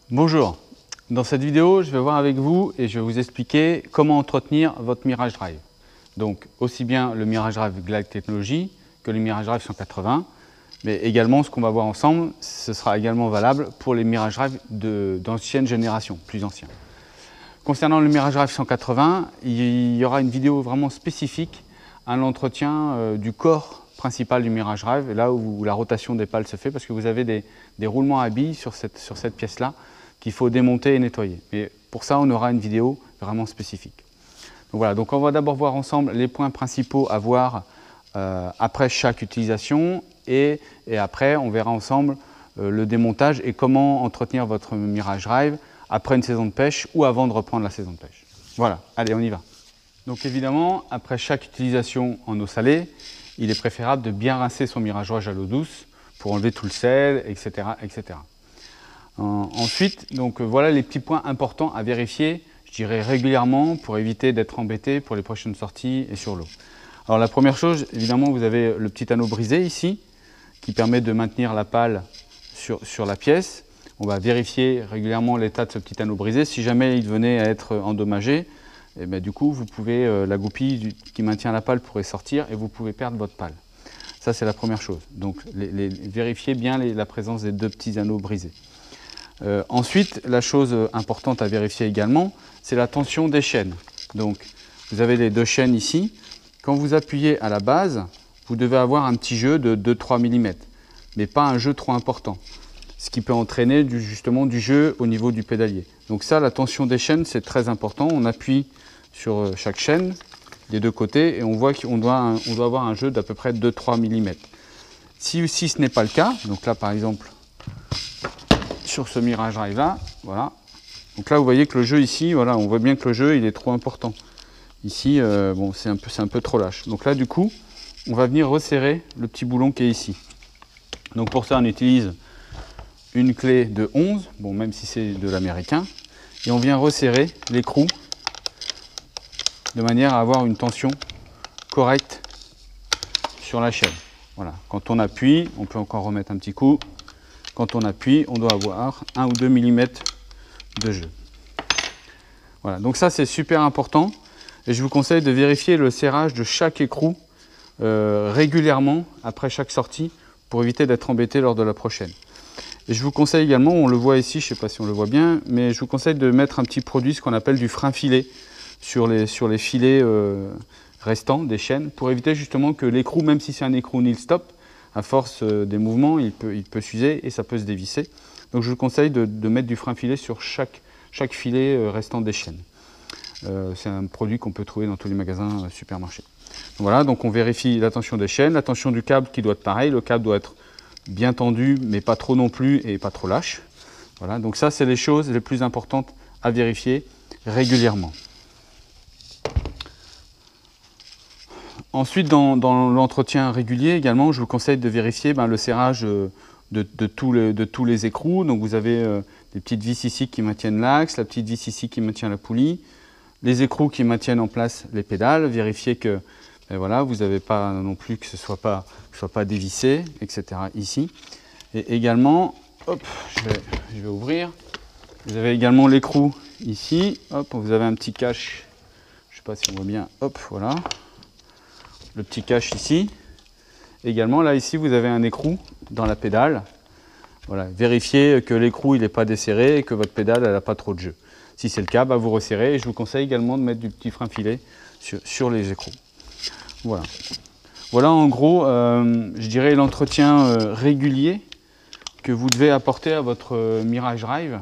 Bonjour, dans cette vidéo je vais voir avec vous et je vais vous expliquer comment entretenir votre Mirage Drive. Donc aussi bien le Mirage Drive Glide Technology que le Mirage Drive 180, mais également ce qu'on va voir ensemble, ce sera également valable pour les Mirage Drive d'ancienne génération, plus anciens. Concernant le Mirage Drive 180, il y aura une vidéo vraiment spécifique à l'entretien du corps principal du Mirage Drive, là où la rotation des pales se fait, parce que vous avez des roulements à billes sur cette pièce-là qu'il faut démonter et nettoyer. Mais pour ça, on aura une vidéo vraiment spécifique. Donc voilà, donc on va d'abord voir ensemble les points principaux à voir après chaque utilisation et après on verra ensemble le démontage et comment entretenir votre Mirage Drive après une saison de pêche ou avant de reprendre la saison de pêche. Voilà, allez, on y va. Donc évidemment, après chaque utilisation en eau salée, il est préférable de bien rincer son Mirage Drive à l'eau douce pour enlever tout le sel, etc. etc. Ensuite, donc, voilà les petits points importants à vérifier, je dirais régulièrement, pour éviter d'être embêté pour les prochaines sorties et sur l'eau. Alors la première chose, évidemment, vous avez le petit anneau brisé ici, qui permet de maintenir la pale sur la pièce. On va vérifier régulièrement l'état de ce petit anneau brisé. Si jamais il venait à être endommagé, et bien, du coup, vous pouvez, la goupille qui maintient la pale pourrait sortir et vous pouvez perdre votre pale. Ça, c'est la première chose. Donc, vérifiez bien la présence des deux petits anneaux brisés. Ensuite, la chose importante à vérifier également, c'est la tension des chaînes. Donc, vous avez les deux chaînes ici. Quand vous appuyez à la base, vous devez avoir un petit jeu de 2-3 mm, mais pas un jeu trop important, ce qui peut entraîner justement du jeu au niveau du pédalier. Donc ça, la tension des chaînes, c'est très important. On appuie sur chaque chaîne des deux côtés et on voit qu'on doit avoir un jeu d'à peu près 2-3 mm. Si ce n'est pas le cas, donc là par exemple, sur ce Mirage Drive là, voilà. Donc là vous voyez que le jeu ici, voilà, on voit bien que le jeu il est trop important. Ici, bon, c'est un peu trop lâche. Donc là du coup, on va venir resserrer le petit boulon qui est ici. Donc pour ça on utilise une clé de 11, bon, même si c'est de l'américain, et on vient resserrer l'écrou de manière à avoir une tension correcte sur la chaîne. Voilà. Quand on appuie, on peut encore remettre un petit coup. Quand on appuie, on doit avoir 1 ou 2 mm de jeu. Voilà, donc ça c'est super important et je vous conseille de vérifier le serrage de chaque écrou régulièrement après chaque sortie pour éviter d'être embêté lors de la prochaine. Et je vous conseille également, on le voit ici, je ne sais pas si on le voit bien, mais je vous conseille de mettre un petit produit, ce qu'on appelle du frein filet, sur les filets restants des chaînes, pour éviter justement que l'écrou, même si c'est un écrou nil stop, à force des mouvements, il peut s'user et ça peut se dévisser. Donc je vous conseille de mettre du frein filet sur chaque filet restant des chaînes. C'est un produit qu'on peut trouver dans tous les magasins supermarchés. Donc voilà, donc on vérifie la tension des chaînes, la tension du câble qui doit être pareil, le câble doit être bien tendu, mais pas trop non plus et pas trop lâche. Voilà, donc ça, c'est les choses les plus importantes à vérifier régulièrement. Ensuite, dans l'entretien régulier également, je vous conseille de vérifier le serrage de tous les écrous. Donc vous avez des petites vis ici qui maintiennent l'axe, la petite vis ici qui maintient la poulie, les écrous qui maintiennent en place les pédales. Vérifiez que voilà, vous n'avez pas non plus que ce soit pas dévissé, etc. ici. Et également, hop, je vais ouvrir. Vous avez également l'écrou ici. Hop, vous avez un petit cache. Je ne sais pas si on voit bien. Hop, voilà. Le petit cache ici. Également, là, ici, vous avez un écrou dans la pédale. Voilà, vérifiez que l'écrou il n'est pas desserré et que votre pédale n'a pas trop de jeu. Si c'est le cas, vous resserrez. Et je vous conseille également de mettre du petit frein filet sur les écrous. Voilà. Voilà en gros, je dirais l'entretien régulier que vous devez apporter à votre Mirage Drive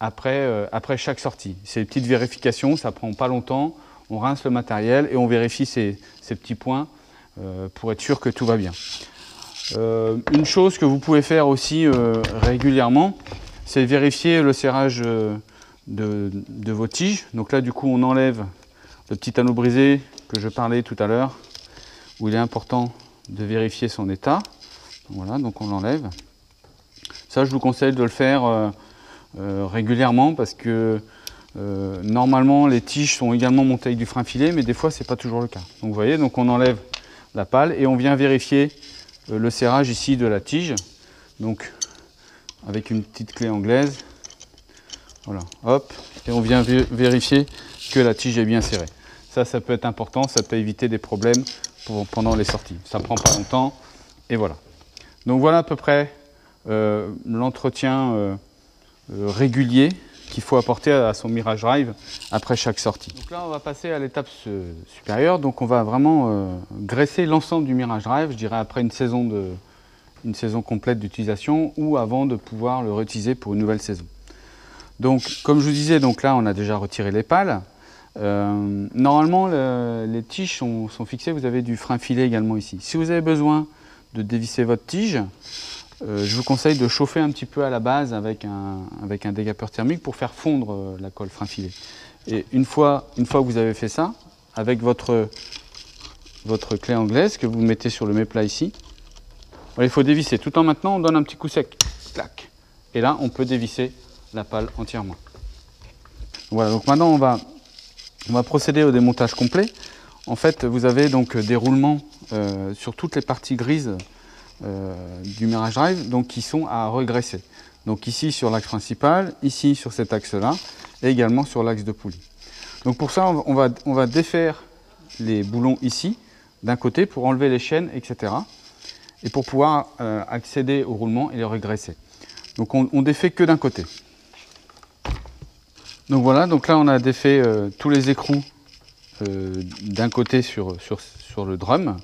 après chaque sortie. Ces petites vérifications, ça ne prend pas longtemps. On rince le matériel et on vérifie ces petits points pour être sûr que tout va bien. Une chose que vous pouvez faire aussi régulièrement, c'est vérifier le serrage de vos tiges. Donc là, du coup, on enlève le petit anneau brisé que je parlais tout à l'heure, où il est important de vérifier son état. Voilà, donc on l'enlève. Ça, je vous conseille de le faire régulièrement parce que normalement, les tiges sont également montées avec du frein filet, mais des fois, ce n'est pas toujours le cas. Donc vous voyez, donc on enlève la pale et on vient vérifier le serrage ici de la tige. Donc avec une petite clé anglaise, Voilà, hop, et on vient vérifier que la tige est bien serrée. Ça peut être important, ça peut éviter des problèmes pendant les sorties. Ça prend pas longtemps, et voilà. Donc voilà à peu près l'entretien régulier qu'il faut apporter à son Mirage Drive après chaque sortie. Donc là, on va passer à l'étape supérieure. Donc on va vraiment graisser l'ensemble du Mirage Drive, je dirais après une saison complète d'utilisation ou avant de pouvoir le réutiliser pour une nouvelle saison. Donc comme je vous disais, donc là on a déjà retiré les pales. Normalement les tiges sont fixées, vous avez du frein filet également ici. Si vous avez besoin de dévisser votre tige, je vous conseille de chauffer un petit peu à la base avec un dégapeur thermique pour faire fondre la colle frein filet. Et une fois que vous avez fait ça, avec votre clé anglaise que vous mettez sur le méplat ici, il faut dévisser. Tout en maintenant, on donne un petit coup sec. Clac. Et là, on peut dévisser la pale entièrement. Voilà, donc maintenant on va procéder au démontage complet. En fait, vous avez donc des roulements sur toutes les parties grises du Mirage Drive, donc qui sont à regraisser. Donc ici sur l'axe principal, ici sur cet axe-là, et également sur l'axe de poulie. Donc pour ça, on va défaire les boulons ici, d'un côté, pour enlever les chaînes, etc. Et pour pouvoir accéder au roulement et les regraisser. Donc on défait que d'un côté. Donc voilà, donc là on a défait tous les écrous d'un côté sur le drum.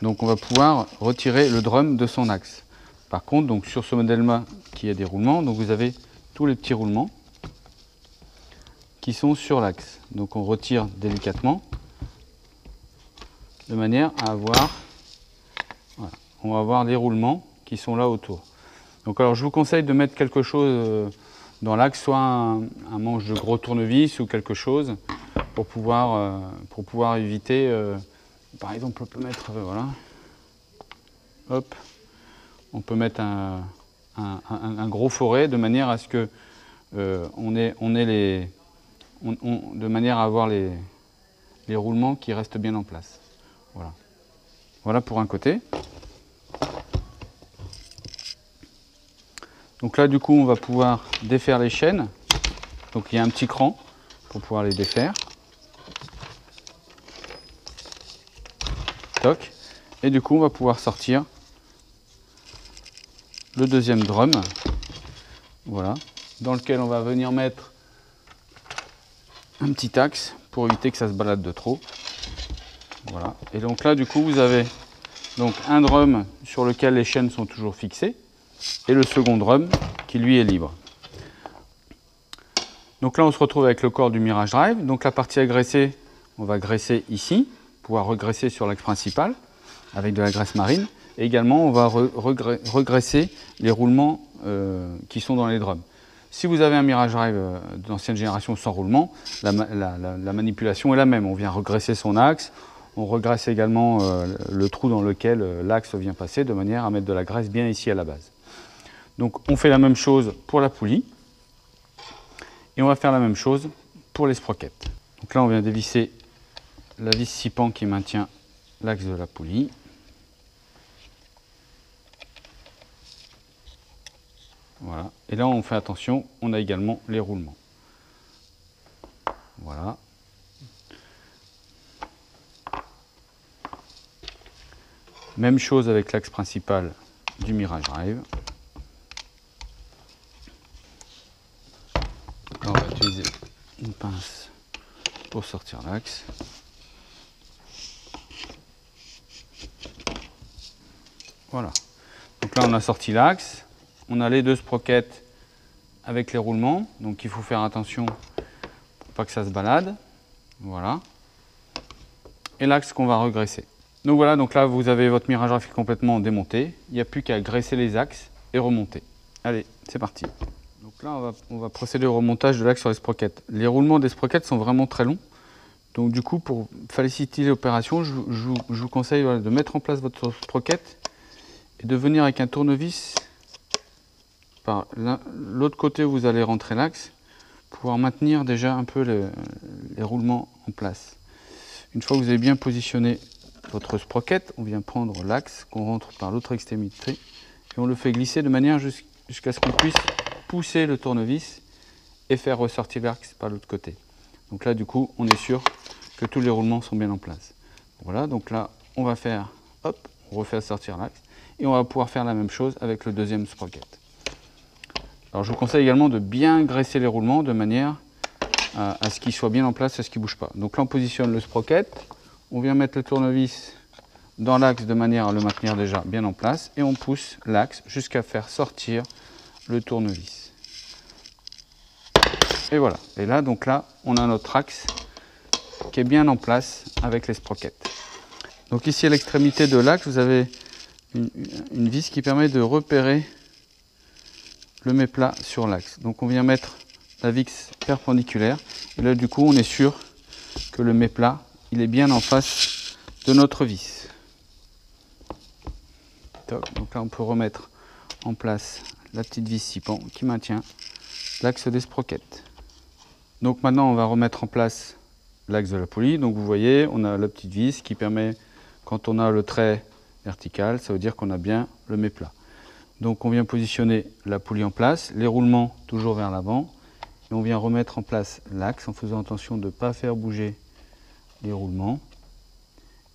Donc on va pouvoir retirer le drum de son axe. Par contre, donc sur ce modèle-là qui a des roulements, donc vous avez tous les petits roulements qui sont sur l'axe. Donc on retire délicatement de manière à avoir, voilà, on va avoir les roulements qui sont là autour. Donc alors je vous conseille de mettre quelque chose dans l'axe, soit un manche de gros tournevis ou quelque chose pour pouvoir éviter, par exemple on peut mettre, voilà, hop, on peut mettre un gros foret de manière à ce que de manière à avoir les roulements qui restent bien en place. Voilà. Voilà pour un côté. Donc là, du coup, on va pouvoir défaire les chaînes. Donc il y a un petit cran pour pouvoir les défaire. Toc. Et du coup, on va pouvoir sortir le deuxième drum. Voilà. Dans lequel on va venir mettre un petit axe pour éviter que ça se balade de trop. Voilà. Et donc là, du coup, vous avez donc un drum sur lequel les chaînes sont toujours fixées. Et le second drum qui lui est libre. Donc là on se retrouve avec le corps du Mirage Drive. Donc la partie à graisser, on va graisser ici, pouvoir regraisser sur l'axe principal avec de la graisse marine. Et également on va regraisser les roulements qui sont dans les drums. Si vous avez un Mirage Drive d'ancienne génération sans roulement, la manipulation est la même. On vient regraisser son axe, on regraisse également le trou dans lequel l'axe vient passer de manière à mettre de la graisse bien ici à la base. Donc on fait la même chose pour la poulie et on va faire la même chose pour les sprockets. Donc là on vient dévisser la vis 6 pans qui maintient l'axe de la poulie. Voilà. Et là on fait attention, on a également les roulements. Voilà. Même chose avec l'axe principal du Mirage Drive. On va utiliser une pince pour sortir l'axe. Voilà. Donc là on a sorti l'axe. On a les deux sprockets avec les roulements. Donc il faut faire attention pour pas que ça se balade. Voilà. Et l'axe qu'on va regraisser. Donc voilà, donc là vous avez votre Mirage Drive complètement démonté. Il n'y a plus qu'à graisser les axes et remonter. Allez, c'est parti. Donc là on va procéder au remontage de l'axe sur les sprockets. Les roulements des sprockets sont vraiment très longs. Donc du coup pour faciliter l'opération, je vous conseille de mettre en place votre sprocket et de venir avec un tournevis par l'autre côté où vous allez rentrer l'axe, pouvoir maintenir déjà un peu les roulements en place. Une fois que vous avez bien positionné votre sprocket, on vient prendre l'axe qu'on rentre par l'autre extrémité et on le fait glisser de manière jusqu'à ce qu'on puisse pousser le tournevis et faire ressortir l'axe par l'autre côté. Donc là, du coup, on est sûr que tous les roulements sont bien en place. Voilà, donc là, on va faire, hop, on refait sortir l'axe et on va pouvoir faire la même chose avec le deuxième sprocket. Alors, je vous conseille également de bien graisser les roulements de manière à ce qu'ils soient bien en place, à ce qu'ils ne bougent pas. Donc là, on positionne le sprocket, on vient mettre le tournevis dans l'axe de manière à le maintenir déjà bien en place et on pousse l'axe jusqu'à faire sortir le tournevis. Et voilà. Et là, donc là, on a notre axe qui est bien en place avec les sprockets. Donc ici, à l'extrémité de l'axe, vous avez une vis qui permet de repérer le méplat sur l'axe. Donc on vient mettre la vis perpendiculaire et là, du coup, on est sûr que le méplat, il est bien en face de notre vis. Donc là, on peut remettre en place la petite vis scipan qui maintient l'axe des sprockets. Donc maintenant, on va remettre en place l'axe de la poulie. Donc vous voyez, on a la petite vis qui permet, quand on a le trait vertical, ça veut dire qu'on a bien le méplat. Donc on vient positionner la poulie en place, les roulements toujours vers l'avant, et on vient remettre en place l'axe en faisant attention de ne pas faire bouger les roulements,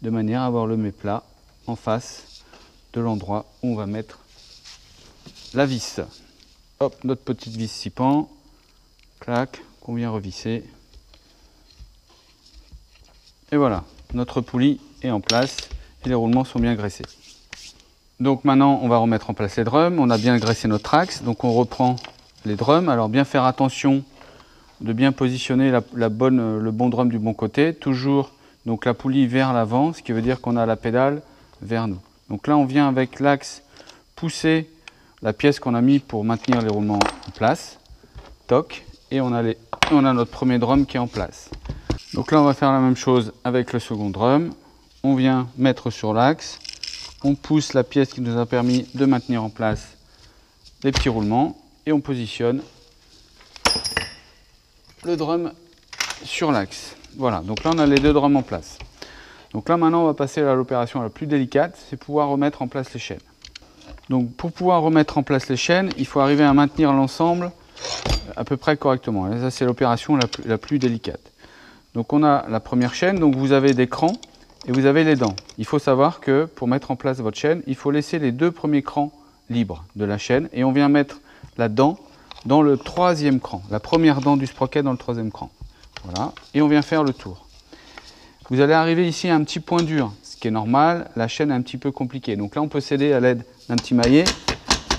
de manière à avoir le méplat en face de l'endroit où on va mettre la vis. Hop, notre petite vis scipan, clac, qu'on vient revisser. Et voilà, notre poulie est en place et les roulements sont bien graissés. Donc maintenant, on va remettre en place les drums. On a bien graissé notre axe, donc on reprend les drums. Alors bien faire attention de bien positionner le bon drum du bon côté. Toujours donc la poulie vers l'avant, ce qui veut dire qu'on a la pédale vers nous. Donc là, on vient avec l'axe pousser la pièce qu'on a mis pour maintenir les roulements en place. Toc, et on a notre premier drum qui est en place. Donc là, on va faire la même chose avec le second drum. On vient mettre sur l'axe, on pousse la pièce qui nous a permis de maintenir en place les petits roulements et on positionne le drum sur l'axe. Voilà, donc là, on a les deux drums en place. Donc là, maintenant, on va passer à l'opération la plus délicate, c'est pouvoir remettre en place les chaînes. Donc pour pouvoir remettre en place les chaînes, il faut arriver à maintenir l'ensemble à peu près correctement. Et ça, c'est l'opération la plus délicate. Donc on a la première chaîne, donc vous avez des crans et vous avez les dents. Il faut savoir que pour mettre en place votre chaîne, il faut laisser les deux premiers crans libres de la chaîne et on vient mettre la dent dans le troisième cran, la première dent du sprocket dans le troisième cran. Voilà, et on vient faire le tour. Vous allez arriver ici à un petit point dur, ce qui est normal, la chaîne est un petit peu compliquée. Donc là, on peut s'aider à l'aide d'un petit maillet,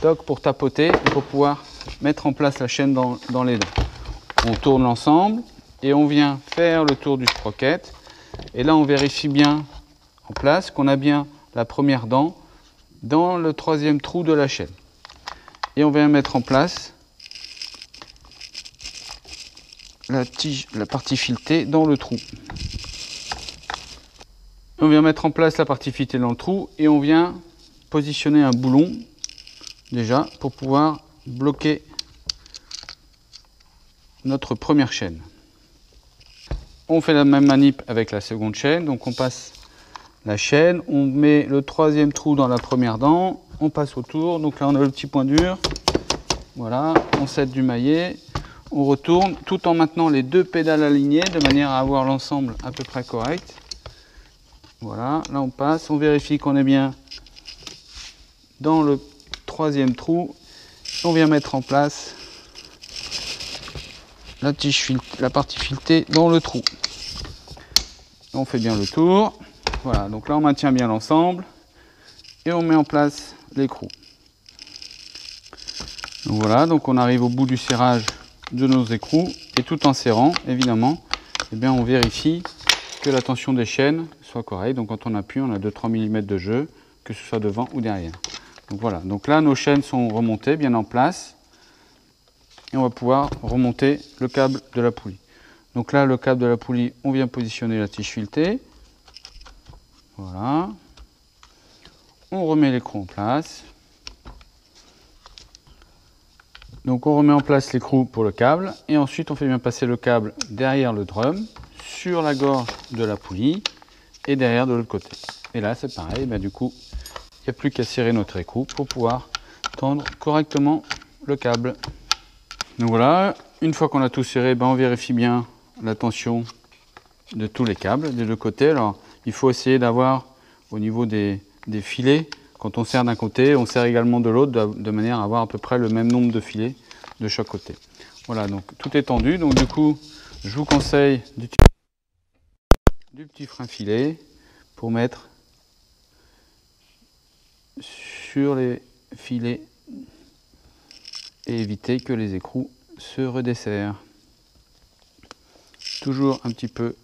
toc, pour tapoter et pour pouvoir mettre en place la chaîne dans les dents. On tourne l'ensemble et on vient faire le tour du sprocket. Et là, on vérifie bien en place qu'on a bien la première dent dans le troisième trou de la chaîne. Et on vient mettre en place la tige, la partie filetée dans le trou. On vient mettre en place la partie filetée dans le trou et on vient positionner un boulon déjà pour pouvoir bloquer notre première chaîne. On fait la même manip avec la seconde chaîne, donc on passe la chaîne, on met le troisième trou dans la première dent, on passe autour, donc là on a le petit point dur, voilà, on s'aide du maillet, on retourne tout en maintenant les deux pédales alignées de manière à avoir l'ensemble à peu près correct. Voilà, là on passe, on vérifie qu'on est bien dans le troisième trou, on vient mettre en place la tige la partie filetée dans le trou. On fait bien le tour. Voilà, donc là on maintient bien l'ensemble et on met en place l'écrou. Donc voilà, donc on arrive au bout du serrage de nos écrous et tout en serrant, évidemment, eh bien on vérifie que la tension des chaînes soit correcte. Donc quand on appuie, on a 2-3 mm de jeu, que ce soit devant ou derrière. Donc voilà, donc là nos chaînes sont remontées, bien en place. Et on va pouvoir remonter le câble de la poulie. Donc là, le câble de la poulie, on vient positionner la tige filetée. Voilà. On remet l'écrou en place. Donc on remet en place l'écrou pour le câble. Et ensuite, on fait bien passer le câble derrière le drum, sur la gorge de la poulie et derrière de l'autre côté. Et là, c'est pareil. Ben, du coup, il n'y a plus qu'à serrer notre écrou pour pouvoir tendre correctement le câble. Donc voilà, une fois qu'on a tout serré, on vérifie bien la tension de tous les câbles des deux côtés. Alors, il faut essayer d'avoir au niveau des filets, quand on serre d'un côté, on serre également de l'autre, de manière à avoir à peu près le même nombre de filets de chaque côté. Voilà, donc tout est tendu. Donc du coup, je vous conseille du petit frein filet pour mettre sur les filets et éviter que les écrous se redesserrent. Toujours un petit peu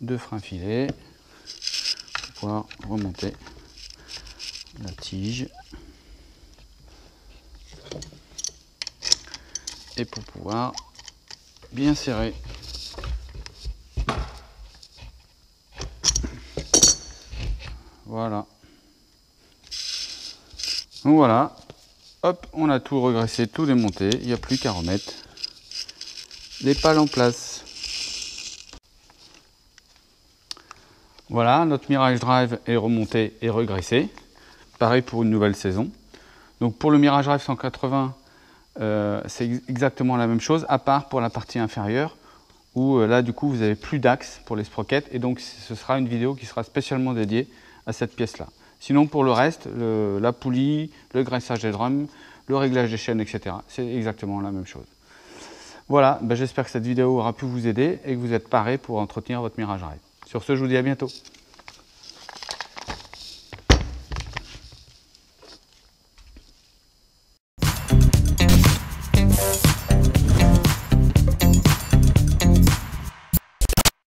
de frein filet pour pouvoir remonter la tige et pour pouvoir bien serrer. Voilà. Donc voilà, hop, on a tout regraissé, tout démonté, il n'y a plus qu'à remettre les pales en place. Voilà, notre Mirage Drive est remonté et regraissé. Pareil pour une nouvelle saison. Donc pour le Mirage Drive 180, c'est exactement la même chose, à part pour la partie inférieure, où là du coup vous n'avez plus d'axe pour les sprockets, et donc ce sera une vidéo qui sera spécialement dédiée à cette pièce-là. Sinon pour le reste, la poulie, le graissage des drums, le réglage des chaînes, etc. c'est exactement la même chose. Voilà, j'espère que cette vidéo aura pu vous aider et que vous êtes paré pour entretenir votre Mirage Drive. Sur ce, je vous dis à bientôt.